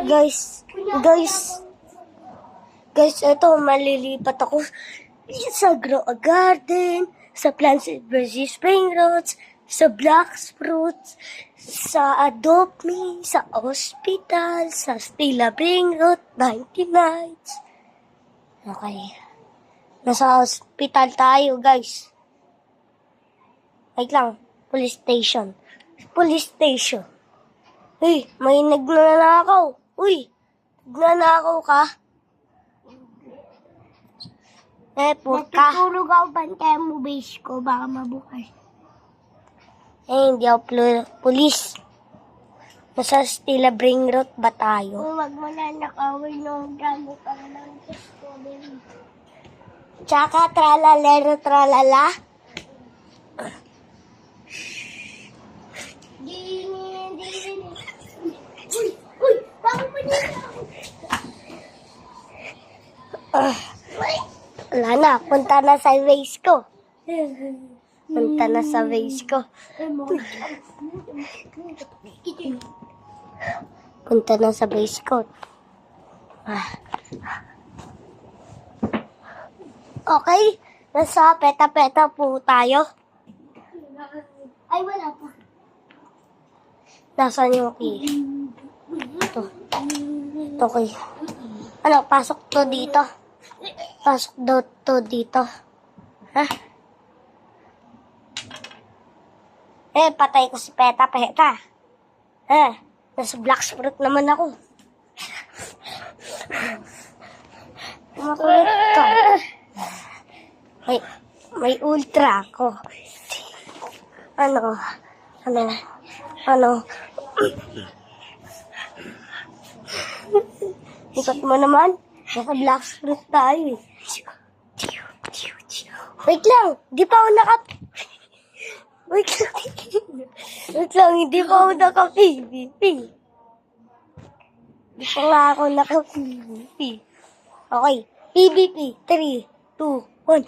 Guys, ito, malilipat ako sa Grow a Garden, sa Plants vs. Spring Roots, sa Black Fruits, sa Adopt Me, sa Hospital, sa Stella Spring Root, 90 Nights. Okay. Nasa hospital tayo, guys. Wait lang. Police station. Police station. Uy, may nagnanakaw. Uy, nagnanakaw ka? Puta. Natutulog ako, bantay mo base ko, baka mabukas. Hindi ako police. Nasa Stella Spring Root ba tayo? Huwag mo na nakawin ng gamit ang lang sa strawberry. Tsaka tralalero tralala. Uy, bakit mo nila ako? Wala na, punta na sa base ko. Punta na sa base ko. Punta na sa base ko. Okay, nasa peta-peta po tayo. Ay, wala pa. Nasaan yung key? Ito. Ito key. Ano, pasok to dito. Pasok daw to dito. Ha? Patay ko si Peta-Peta. Nasa Black Fruit naman ako. Makulit ka. May ultra ako. Ano? Ikot mo naman. Nasa Black Fruit tayo eh. Wait lang, di pa ako Wait lang, hindi pa ako naka-PVP. Di pa nga ako naka-PVP. Okay, PVP. 3, 2, 1.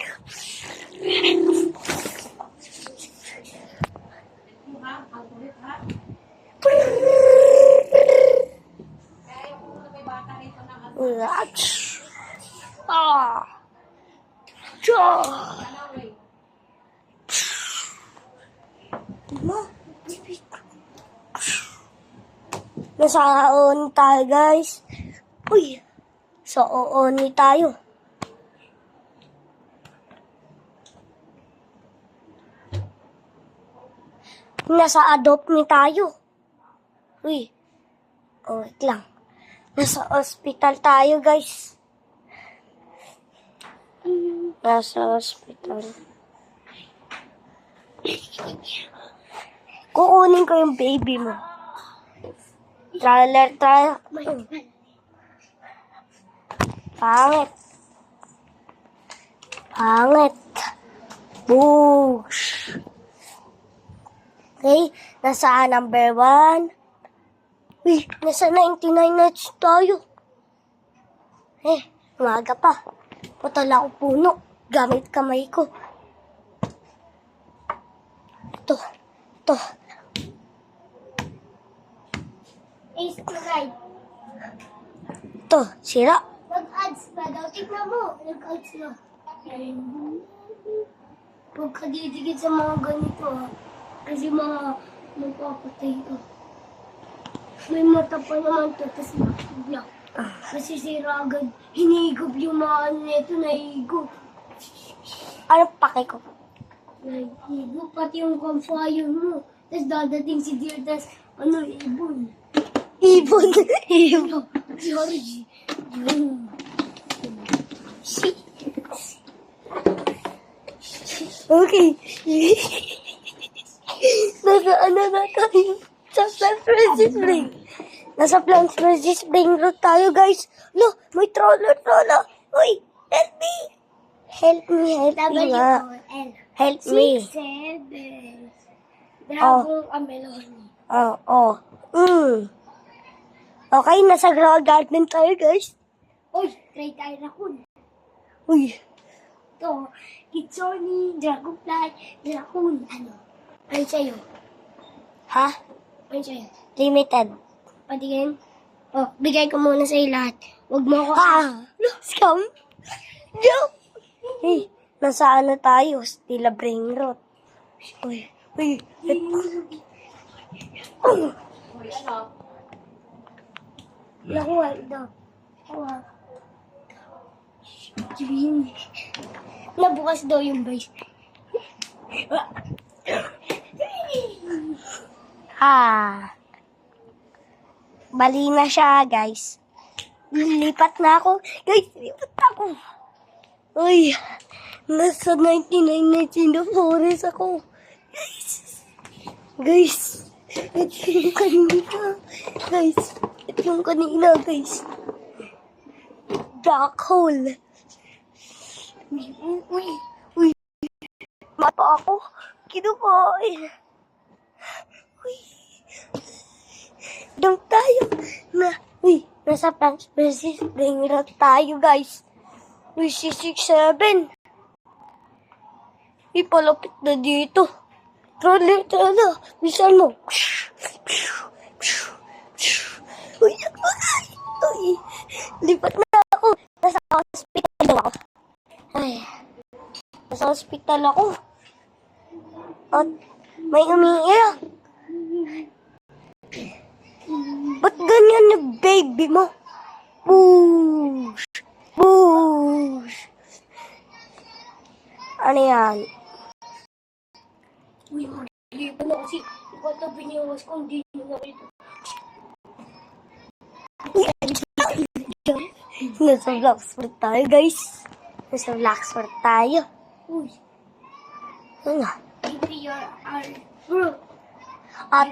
Nasa Ooni tayo, guys. Uy, sa Ooni tayo. Nasa Adopt Me tayo. Uy, wait lang. Nasa hospital tayo, guys. Nasa hospital. Kukunin ko yung baby mo. Trailer. Pangit. Boosh. Okay, nasa number 1. Uy, nasa 99 nights tayo. Umaga pa. Putala ko puno. Gamit kamay ko. Ito. Ace to right. Ito, sira. Nag-ads pa daw. Tignan mo. Nag-ads na. Huwag ka didikit sa mga ganito ha. Kasi mga magpapatay ka. May mata pa naman to. Tapos makibla. Kasi sira agad. Hinigop yung mga ano nito. Nahigop. Ano pake ko? Nahigop. Pati yung campfire mo. Tapos dadating si Dear. Tapos ibon. Ibon. Georgie. Okay. Nasa na tayo? Sa Plants vs. Spring. Nasa Plants vs. Spring Root tayo, guys. Lo, may troller. Uy, help me. Help me nga. W-O-L. Help me. 6, 7. Dragong Ameloni. Okay, nasa Grow a Garden tayo, guys. Uy, try tayo raccoon. Uy. Ito, Kitsoni, Dragonfly, Raccoon, ano sa'yo? Ha? Ano sa'yo? Limited. Patingin? Oh, bigay ko muna sa'yo lahat. Huwag mo ako... Scam? Joke! Hey, nasa ano tayo? Stila brain rot. Uy, uy. Nakuha ito. Nakuha. Nabukas daw yung base. Bali na siya, guys. Lipat na ako. Guys, lipat na ako. Uy, nasa 99 na Singapore's ako. Guys, ito yung kanina. Guys, ito yung kanina, guys. Black hole. Uy. Mata ako. Kinukoy. Uy. Doon tayo. Nasa Plants vs. Brain Rot tayo, guys. Uy, 667. Uy, palapit na dito. Troller. Bisan mo. Uy, lipat na ako. Nasa hospital ako. Nasa hospital ako. At may umiiyak. Ba't ganyan yung baby mo? Boosh! Ano yan? Uy, mag-lipan na kasi. Ikaw na biniwas ko, hindi nyo na ito. Nasa Blacksford tayo, guys. Nasa Blacksford tayo. Uy, Ano? give me your fruit.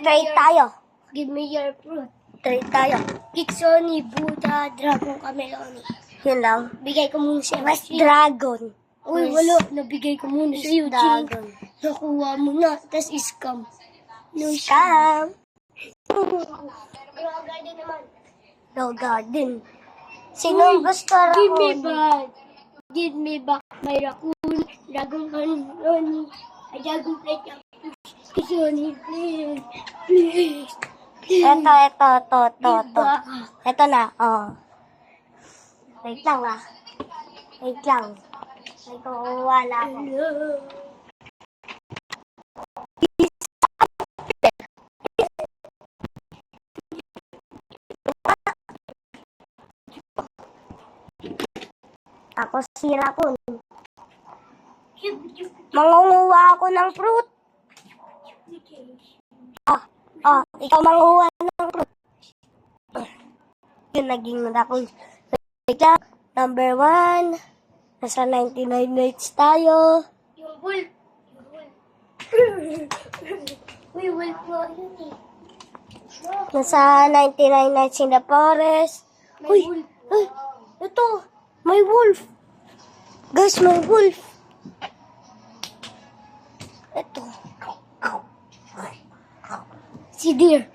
Trade tayo. Give me your fruit. Trade tayo. Kitsoni, Buddha, Dragon, Cameloni. Yun lang. Bigay ko muna sa'yo. West Dragon. Uy, wala. Nabigay ko muna West sa'yo, Jing. Dragon. Nakuha mo na. Tas scam. No Scam. Garden naman. No garden. Sino gusto Give me raccoon? back. Give me back my raccoon. Dragon Cameloni. Dragon plate. Kitsoni, please. Please. Ito. Diba? Ito na, oh. Wait lang. May kukuha na ako. Tapos sira ko. Mangunguha ako ng fruit. Ikaw manguha ng fruit. Yun, naging raccoon. Wait lang. Number 1. Nasa 99 nights tayo. Yung wolf. Uy, wolf mo yun eh. Nasa 99 nights in the forest. May wolf. Uy, ito. May wolf. Guys, may wolf. Ito. Si deer.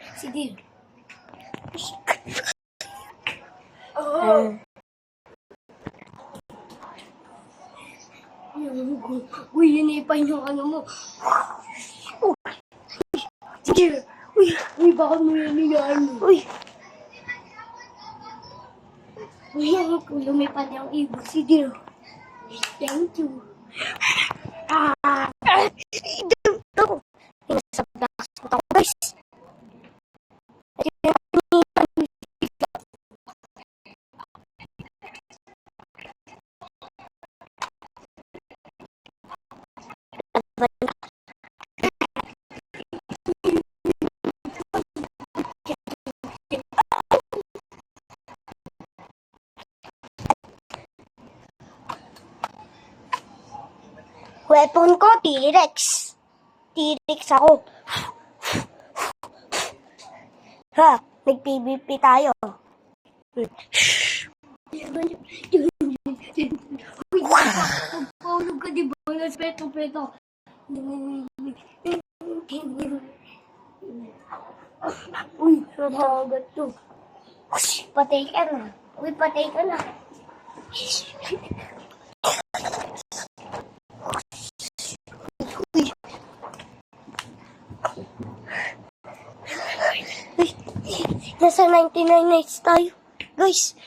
Uy, hinipay yung ano mo. Si deer. Uy, bakit mo yan nilaan mo? Uy, Lumipad yung ibig si deer. Thank you. ito. Nasa blackspot ako, guys. Weapon ko, T-Rex. T-Rex ako. Nag-PVP tayo. Pagpahulog ka, diba? Naspeto-peto. Uy, natagat to. Patay ka na. Uy, patay ka na. nasa 99 nights tayo. Guys,